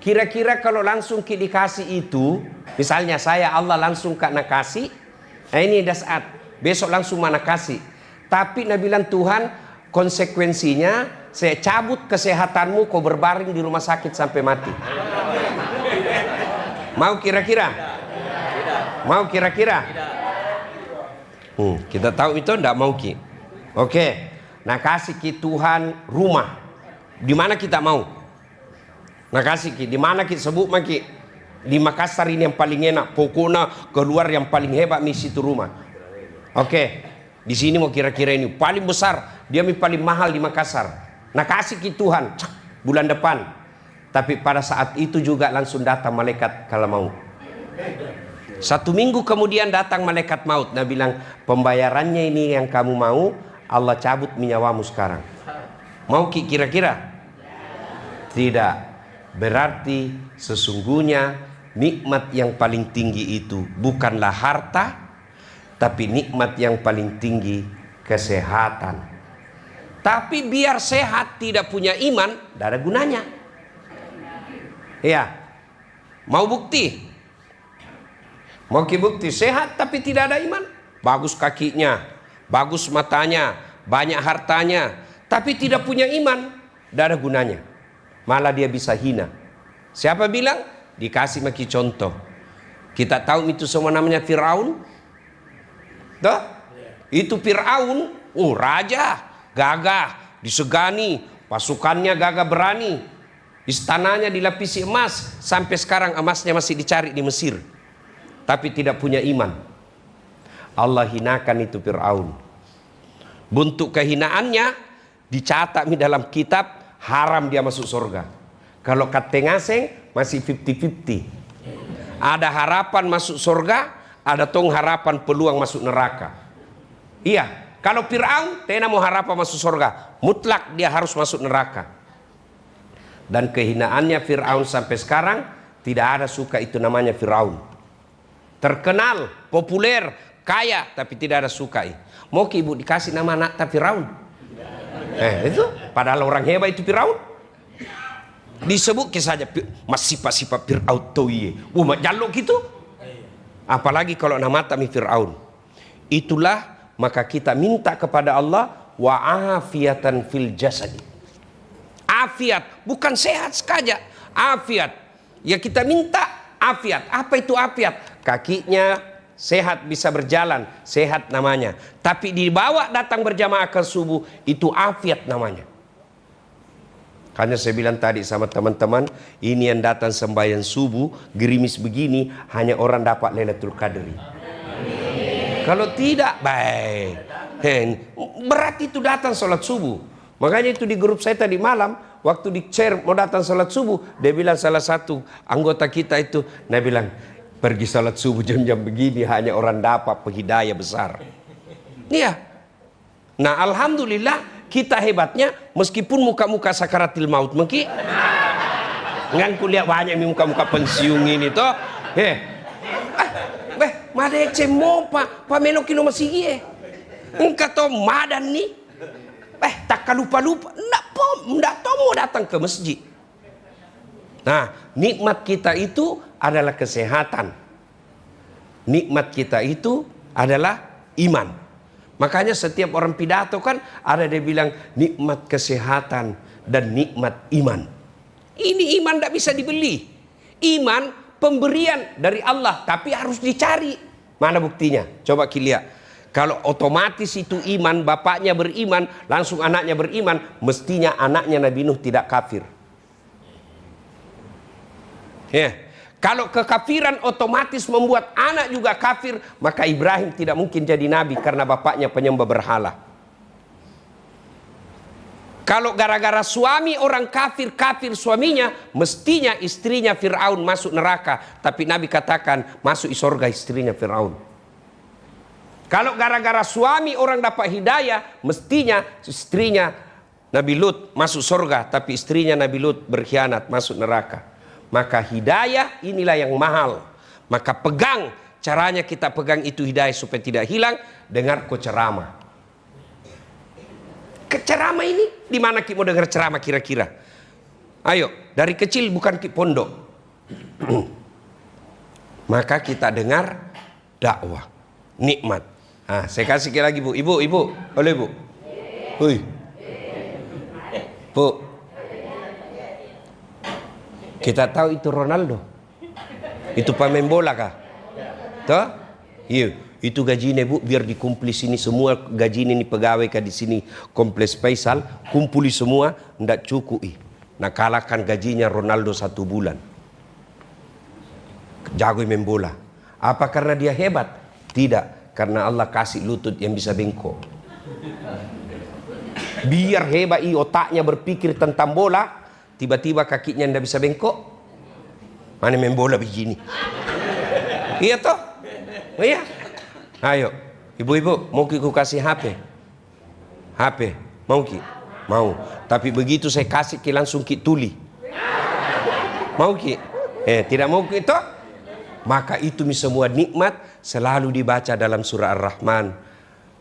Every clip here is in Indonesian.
Kira-kira kalau langsung ki dikasih itu, misalnya saya Allah langsung nak kasih, nah ini dah saat besok langsung mana kasih. Tapi Nabi bilang Tuhan konsekuensinya saya cabut kesehatanmu, kau berbaring di rumah sakit sampai mati. Mau kira-kira? Mau kira-kira? Kita tahu itu ndak mau ki. Oke. Nah kasih ki Tuhan rumah. Di mana kita mau? Nah kasih ki, di mana ki sebut maki? Di Makassar ini yang paling enak, pokoknya keluar yang paling hebat misi itu rumah. Oke, di sini mau kira-kira ini paling besar, dia paling mahal di Makassar. Nah kasih ki Tuhan bulan depan. Tapi pada saat itu juga langsung datang malaikat kalau mau. 1 minggu kemudian datang malaikat maut. Nah bilang pembayarannya ini yang kamu mau, Allah cabut nyawamu sekarang. Mau ki kira-kira? Tidak. Berarti sesungguhnya nikmat yang paling tinggi itu bukanlah harta, tapi nikmat yang paling tinggi kesehatan. Tapi biar sehat tidak punya iman, tidak ada gunanya. Ya, mau bukti? Mau bukti sehat tapi tidak ada iman? Bagus kakinya, bagus matanya, banyak hartanya, tapi tidak punya iman, tidak ada gunanya. Malah dia bisa hina. Siapa bilang? Dikasih maki contoh. Kita tahu itu semua namanya Firaun. Tuh? Itu Firaun, raja, gagah, disegani, pasukannya gagah berani. Istananya dilapisi emas, sampai sekarang emasnya masih dicari di Mesir. Tapi tidak punya iman. Allah hinakan itu Firaun. Bentuk kehinaannya dicatat di dalam kitab. Haram dia masuk surga. Kalau kate ngaseng masih 50-50. Ada harapan masuk surga, ada tong harapan peluang masuk neraka. Iya, kalau Fir'aun tena mau harapan masuk surga, mutlak dia harus masuk neraka. Dan kehinaannya Fir'aun sampai sekarang tidak ada suka itu namanya Fir'aun. Terkenal, populer, kaya, tapi tidak ada sukai. Mau ke ibu dikasih nama anak tak Fir'aun? Itu padahal orang hebat itu Firaun. Disebut saja masih sifat Firaun toye. Jaluk gitu. Apalagi kalau nama kami Firaun. Itulah maka kita minta kepada Allah wa afiatan fil jasad. Afiat, bukan sehat saja, afiat. Ya kita minta afiat. Apa itu afiat? Kakinya sehat bisa berjalan, sehat namanya. Tapi dibawa datang berjamaah ke subuh, itu afiat namanya. Karena saya bilang tadi sama teman-teman, ini yang datang sembahyang subuh, gerimis begini, hanya orang dapat Lailatul Qadri. Kalau tidak, baik. Berarti itu datang sholat subuh. Makanya itu di grup saya tadi malam, waktu di share mau datang sholat subuh, dia bilang salah satu anggota kita itu, dia bilang, pergi salat subuh jam-jam begini hanya orang dapat hidayah besar. Iya. Nah alhamdulillah kita hebatnya meskipun muka-muka sakaratil maut mungkin. Ngan kuliah banyak muka-muka pensiun ini toh. Mada cemo pa menokino masih engkau toh madan nih. Tak lupa-lupa. Ndak mau datang ke masjid. Nah, nikmat kita itu adalah kesehatan. Nikmat kita itu adalah iman. Makanya setiap orang pidato kan ada dia bilang nikmat kesehatan dan nikmat iman. Ini iman tidak bisa dibeli. Iman pemberian dari Allah, tapi harus dicari. Mana buktinya? Coba kita lihat. Kalau otomatis itu iman, bapaknya beriman, langsung anaknya beriman, mestinya anaknya Nabi Nuh tidak kafir. Kalau kekafiran otomatis membuat anak juga kafir, maka Ibrahim tidak mungkin jadi nabi karena bapaknya penyembah berhala. Kalau gara-gara suami orang kafir suaminya, mestinya istrinya Fir'aun masuk neraka, tapi Nabi katakan masuk surga istrinya Fir'aun. Kalau gara-gara suami orang dapat hidayah, mestinya istrinya Nabi Lut masuk surga, tapi istrinya Nabi Lut berkhianat masuk neraka. Maka hidayah inilah yang mahal. Maka pegang, caranya kita pegang itu hidayah supaya tidak hilang. Dengar ko ceramah. Ceramah ini, di mana kita mau dengar ceramah kira-kira? Ayo, dari kecil bukan pondok. Maka kita dengar dakwah, nikmat. Ah, saya kasih lagi Bu. Ibu, boleh Bu? Hui. Bu. Kita tahu itu Ronaldo. Itu pemain bola kah? Toh? Iya, itu gajinya Bu, biar dikumpuli sini semua gaji ini pegawai kah di sini Kompleks Faisal, kumpuli semua, ndak cukup. Nah, kalahkan gajinya Ronaldo 1 bulan. Jago main bola. Apa karena dia hebat? Tidak, karena Allah kasih lutut yang bisa bengkok. Biar hebat otaknya berpikir tentang bola, tiba-tiba kakinya ndak bisa bengkok. Mana main bola begini? Iya toh? Oh iya. Ayo, ibu-ibu, mau ku kasih HP? HP, mau ki? Mau. Tapi begitu saya kasih ki langsung ki tuli. Mau ki? Tidak mau ki toh? Maka itu semua nikmat selalu dibaca dalam surah Ar-Rahman.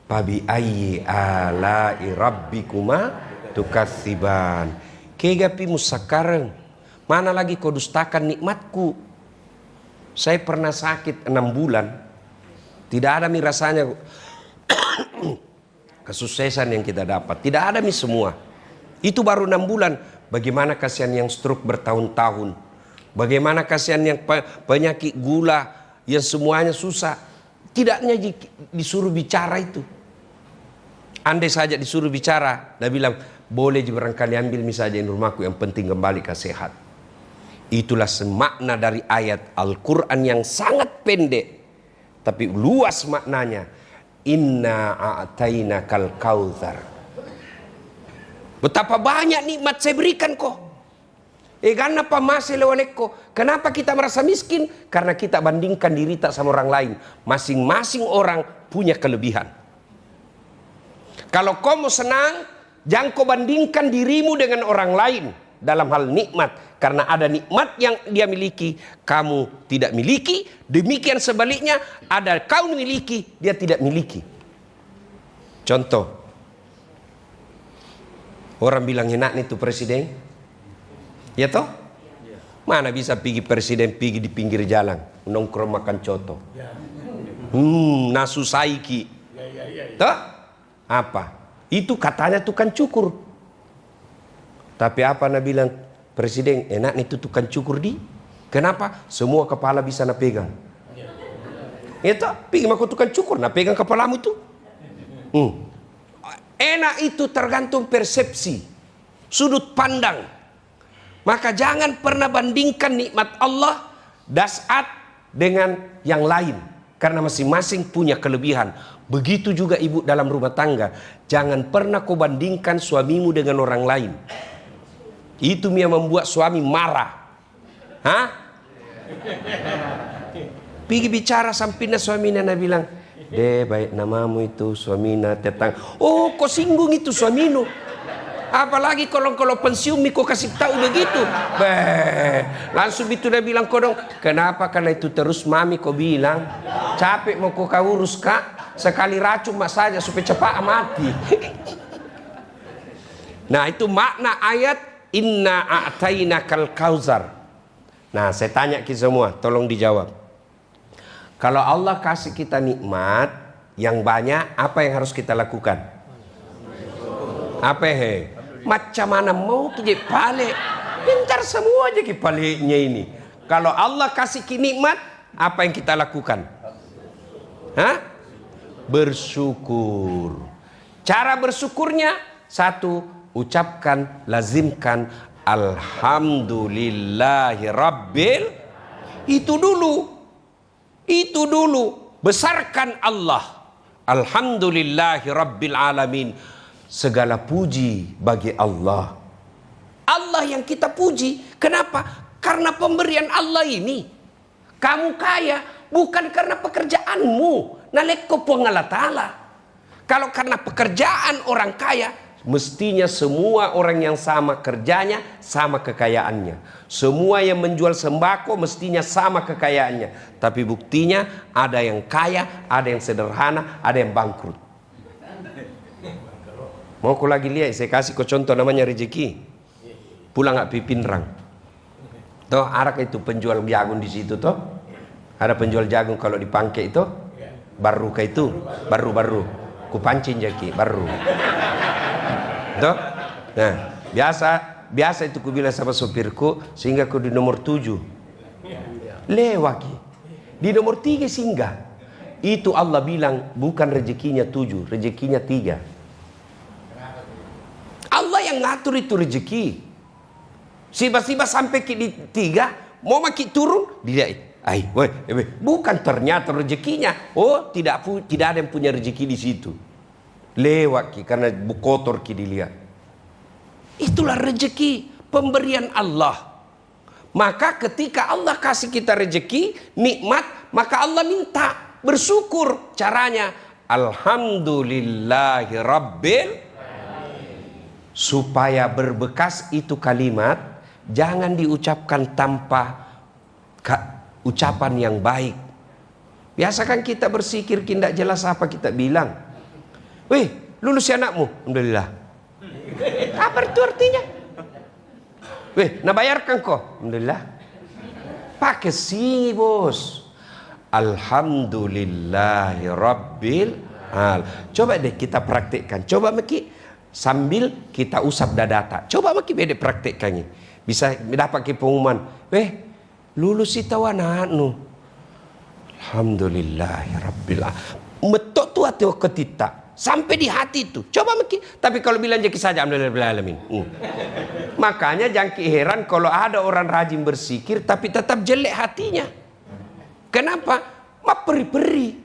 Fabi ayyi ala'i rabbikuma tukatsiban. Kegapimu sekarang, mana lagi kau dustakan nikmatku? Saya pernah sakit 6 bulan. Tidak ada rasanya kesuksesan yang kita dapat. Tidak ada semua. Itu baru 6 bulan. Bagaimana kasihan yang stroke bertahun-tahun? Bagaimana kasihan yang penyakit gula yang semuanya susah? Tidaknya disuruh bicara itu. Andai saja disuruh bicara, dia bilang boleh barangkali ambil misalnya di rumahku, yang penting kembali ke sehat. Itulah semakna dari ayat Al-Quran yang sangat pendek, tapi luas maknanya. Inna a'tainakal kautsar. Betapa banyak nikmat saya berikan kok. Kenapa masih lewaleko? Kenapa kita merasa miskin? Karena kita bandingkan diri tak sama orang lain. Masing-masing orang punya kelebihan. Kalau kau mau senang, jangan kau bandingkan dirimu dengan orang lain dalam hal nikmat. Karena ada nikmat yang dia miliki, kamu tidak miliki. Demikian sebaliknya, ada kau miliki, dia tidak miliki. Contoh, orang bilang enak nih tuh presiden. Ya toh? Mana bisa pergi presiden pergi di pinggir jalan nongkrong makan coto. Nasu saiki. Toh? Apa? Itu katanya tukang cukur. Tapi apa Nabi bilang presiden enak itu tukang cukur di? Kenapa? Semua kepala bisa na pegang. Ya toh? Pergi makan tukang cukur na pegang kepalamu itu. Enak itu tergantung persepsi, sudut pandang. Maka jangan pernah bandingkan nikmat Allah dasat dengan yang lain. Karena masing-masing punya kelebihan. Begitu juga ibu dalam rumah tangga. Jangan pernah kau bandingkan suamimu dengan orang lain. Itu yang membuat suami marah. Hah? Pergi bicara sampingnya suaminya, nah bilang, baik namamu itu suaminya tetang. Oh, kau singgung itu suaminu. Apalagi kalau pensiun kau kasih tahu begitu. Langsung itu dia bilang kodong, kenapa karena itu terus mami kau bilang, capek mau kau urus kak, sekali racun mak saja supaya cepat mati. Nah itu makna ayat inna a'tainakal kautsar. Nah saya tanya ke semua, tolong dijawab. Kalau Allah kasih kita nikmat yang banyak, apa yang harus kita lakukan? Apa macam mana mau kita pale? Pintar semua aja kita palenya ini. Kalau Allah kasih nikmat, apa yang kita lakukan? Hah? Bersyukur. Cara bersyukurnya satu, ucapkan, lazimkan alhamdulillahi rabbil. Itu dulu. Besarkan Allah. Alhamdulillahi rabbil alamin. Segala puji bagi Allah. Allah yang kita puji. Kenapa? Karena pemberian Allah ini. Kamu kaya bukan karena pekerjaanmu. Naleko Allah Ta'ala. Kalau karena pekerjaan orang kaya, mestinya semua orang yang sama kerjanya, sama kekayaannya. Semua yang menjual sembako mestinya sama kekayaannya. Tapi buktinya ada yang kaya, ada yang sederhana, ada yang bangkrut. Mau aku lagi lihat, saya kasih kau contoh namanya rezeki. pulang nggak pipinrang. Toh ada itu penjual jagung di situ toh. Ada penjual jagung kalau di Pangke itu baru kayak itu baru kupancing jaki baru. Toh, nah biasa itu ku bilang sama sopirku sehingga ku di nomor 7 lewaki di nomor 3 singgah. Itu Allah bilang bukan rezekinya 7, rezekinya 3. Allah yang ngatur itu rezeki. Tiba-tiba sampai di 3 mau maki turun dia bukan ternyata rezekinya. Oh tidak ada yang punya rezeki di situ. Lewat karena kotor dilihat. Itulah rezeki pemberian Allah. Maka ketika Allah kasih kita rezeki nikmat, maka Allah minta bersyukur. Caranya alhamdulillahi rabbil. Supaya berbekas itu kalimat jangan diucapkan tanpa ucapan yang baik. Biasa kan kita bersikir tidak jelas apa kita bilang. Wih, lulus ya anakmu? Alhamdulillah. Apa itu artinya? Wih, nak bayarkan kok? Alhamdulillah. Pakai sini bos. Alhamdulillahi rabbil alamin. Coba deh kita praktekkan. Coba Maki sambil kita usap dadata. Coba Maki beda praktekkannya. Bisa dapat pengumuman. Weh, lulus itu anakmu. Alhamdulillahi rabbil alamin. Metok tu hati ketita. Sampai di hati itu. Coba mungkin. Tapi kalau bilang jeki saja alhamdulillahirabbil alamin. Makanya jangan heran kalau ada orang rajin bersikir tapi tetap jelek hatinya. Kenapa? Peri-peri.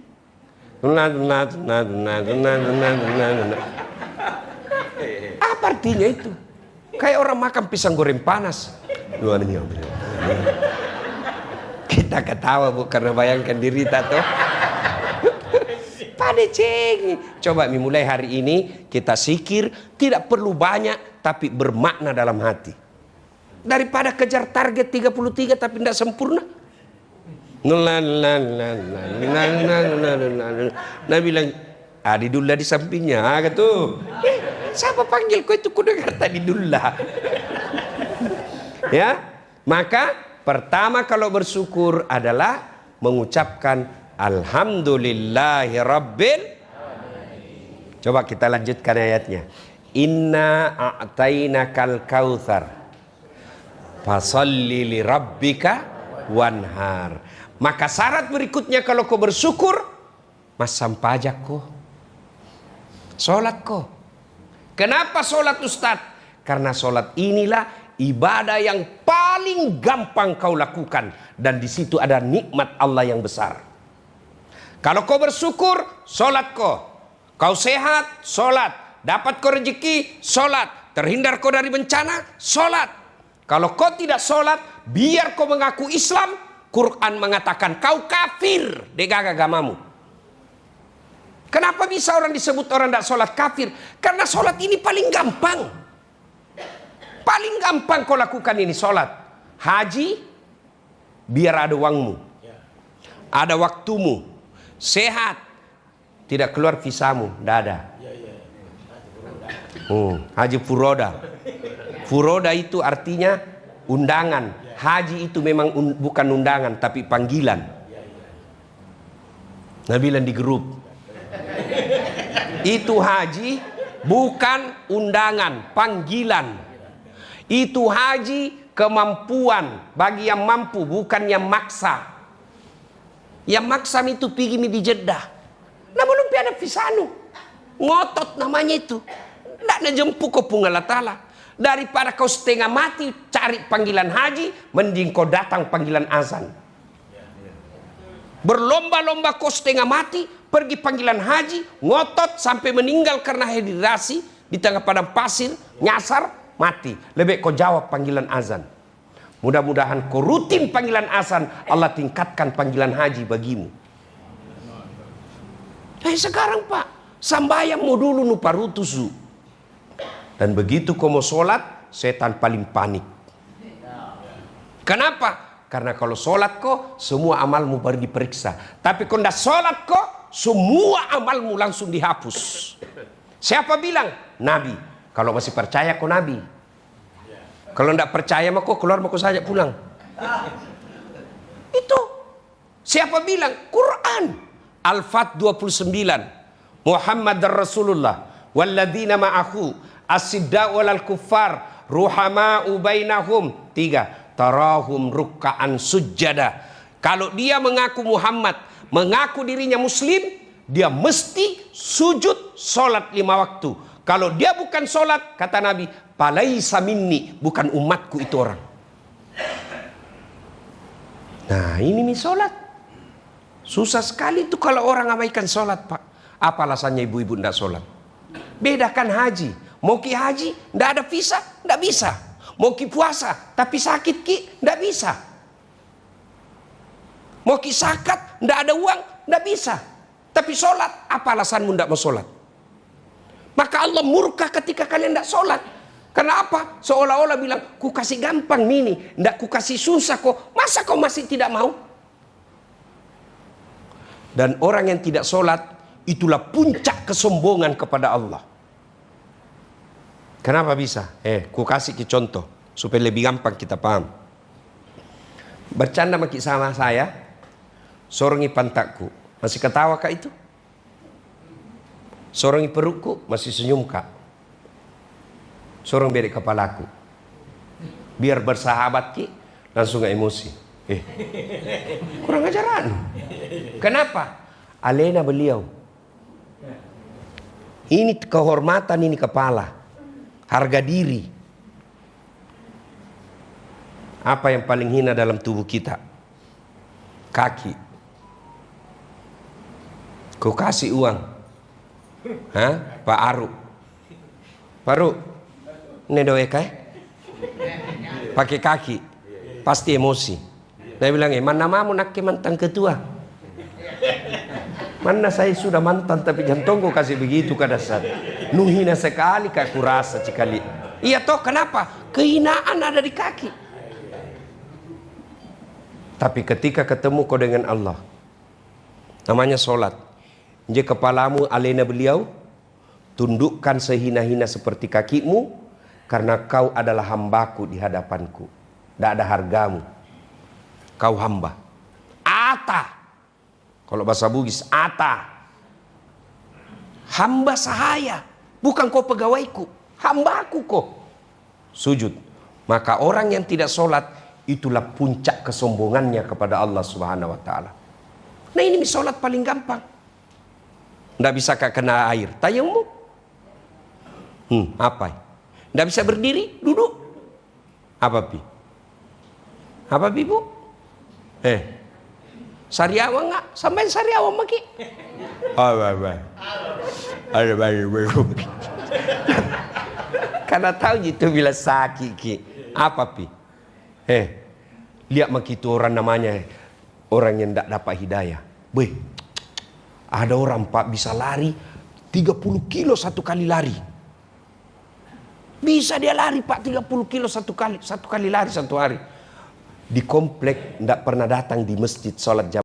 Apa artinya itu? Kayak orang makan pisang goreng panas. Kita ketawa bu karena bayangkan diri tato. Pada ceng. Coba mulai hari ini kita sikir tidak perlu banyak tapi bermakna dalam hati. Daripada kejar target 33 tapi tidak sempurna. Nah bilang Adi Dullah di sampingnya gitu. Siapa panggil kau itu kudengar tadi Dullah. Ya, maka pertama kalau bersyukur adalah mengucapkan alhamdulillahi rabbil. Coba kita lanjutkan ayatnya. Inna a'tainakal kautsar fasalli li rabbika wanhar. Maka syarat berikutnya kalau kau bersyukur, masam pajak kau, sholat kau. Kenapa sholat Ustaz? Karena sholat inilah ibadah yang paling gampang kau lakukan dan di situ ada nikmat Allah yang besar. Kalau kau bersyukur, sholat kau. Kau sehat, sholat. Dapat kau rezeki, sholat. Terhindar kau dari bencana, sholat. Kalau kau tidak sholat, biar kau mengaku Islam, Quran mengatakan kau kafir dengan agamamu. Kenapa bisa orang disebut orang tidak sholat kafir? Karena sholat ini paling gampang. Paling gampang kau lakukan ini sholat. Haji, biar ada uangmu. Ada waktumu. Sehat, tidak keluar visamu, tidak ada. Haji furoda. Furoda itu artinya undangan. Haji itu memang bukan undangan tapi panggilan. Nah bilang di grup. Itu haji bukan undangan, panggilan. Itu haji kemampuan bagi yang mampu, bukan yang maksa. Yang maksa itu pergi di Jeddah. Nah belum ada visanu. Ngotot namanya itu. Tidak ada jemput kau pungal ta'ala. Daripada kau setengah mati cari panggilan haji, mending kau datang panggilan azan. Berlomba-lomba kau setengah mati, pergi panggilan haji, ngotot sampai meninggal karena dehidrasi di tengah padang pasir, nyasar, mati. Lebih kau jawab panggilan azan. Mudah-mudahan kau rutin panggilan azan, Allah tingkatkan panggilan haji bagimu. Sekarang Pak, sambayang mau dulu nuparutusu. Dan begitu kau mau sholat, setan paling panik. Kenapa? Karena kalau sholat kok, semua amalmu baru diperiksa. Tapi kalau tidak sholat kok, semua amalmu langsung dihapus. Siapa bilang? Nabi. Kalau masih percaya kok Nabi. Kalau ndak percaya mah kok keluar, mau saja pulang. Itu siapa bilang? Quran. Al-Fat 29. Muhammad Rasulullah walladzina ma'ahu as-sidda'u wal kuffar ruhama'u bainahum. 3. Tarahum ruk'an sujjada. Kalau dia mengaku Muhammad, mengaku dirinya muslim, dia mesti sujud solat 5 waktu. Kalau dia bukan solat, kata Nabi, palaisa minni, bukan umatku itu orang. Nah ini nih solat. Susah sekali tuh kalau orang abaikan solat, Pak. Apa alasannya ibu-ibu tidak solat? Bedakan haji. Mau ki haji, tidak ada visa, tidak bisa. Mau ki puasa, tapi sakit ki, tidak bisa. Mau ki zakat, tidak ada uang, tidak bisa. Tapi solat, apa alasanmu tidak mau solat? Maka Allah murka ketika kalian tidak sholat. Karena apa? Seolah-olah bilang, ku kasih gampang ini, tidak ku kasih susah kok. Masa kau masih tidak mau? Dan orang yang tidak sholat, itulah puncak kesombongan kepada Allah. Kenapa bisa? Ku kasih contoh, supaya lebih gampang kita paham. Bercanda sama saya, sorongi pantatku. Masih ketawa kak itu? Sorong perutku masih senyum kak. Sorong beri kepalaku. Biar bersahabat ki langsung emosi. Kurang ajaran. Kenapa? Alena beliau. Ini kehormatan, ini kepala. Harga diri. Apa yang paling hina dalam tubuh kita? Kaki. Kau kasih uang. Pak Aru. Pak Aru, ini doa pakai kaki, pasti emosi. Dia bilang, mana mau nak ke mantan ketua? Mana saya sudah mantan tapi jantungku kasih begitu ke dasar. Nuhina sekali kayak kurasa sekali. Iya toh kenapa? Kehinaan ada di kaki. Tapi ketika ketemu kau dengan Allah, namanya sholat. Jika kepalamu alena beliau, tundukkan sehina-hina seperti kakimu, karena kau adalah hambaku di hadapanku. Tidak ada hargamu. Kau hamba. Ata. Kalau bahasa Bugis, ata. Hamba sahaya. Bukan kau pegawaiku. Hambaku kau. Sujud. Maka orang yang tidak sholat, itulah puncak kesombongannya kepada Allah Subhanahu wa Ta'ala. Nah ini sholat paling gampang. Tidak bisa kena air, tayamum. Apa? Tidak bisa berdiri, duduk. Apa pi? Apa pi bu? Sariawa nggak? Sampai sariawa maki? Karena tahu gitu bila sakit ki. Apa pi? Lihat maki itu orang namanya orang yang tidak dapat hidayah. Ada orang pak bisa lari 30 kilo satu kali lari. Bisa dia lari pak 30 kilo satu kali lari satu hari. Di komplek tidak pernah datang di masjid sholat jamaah.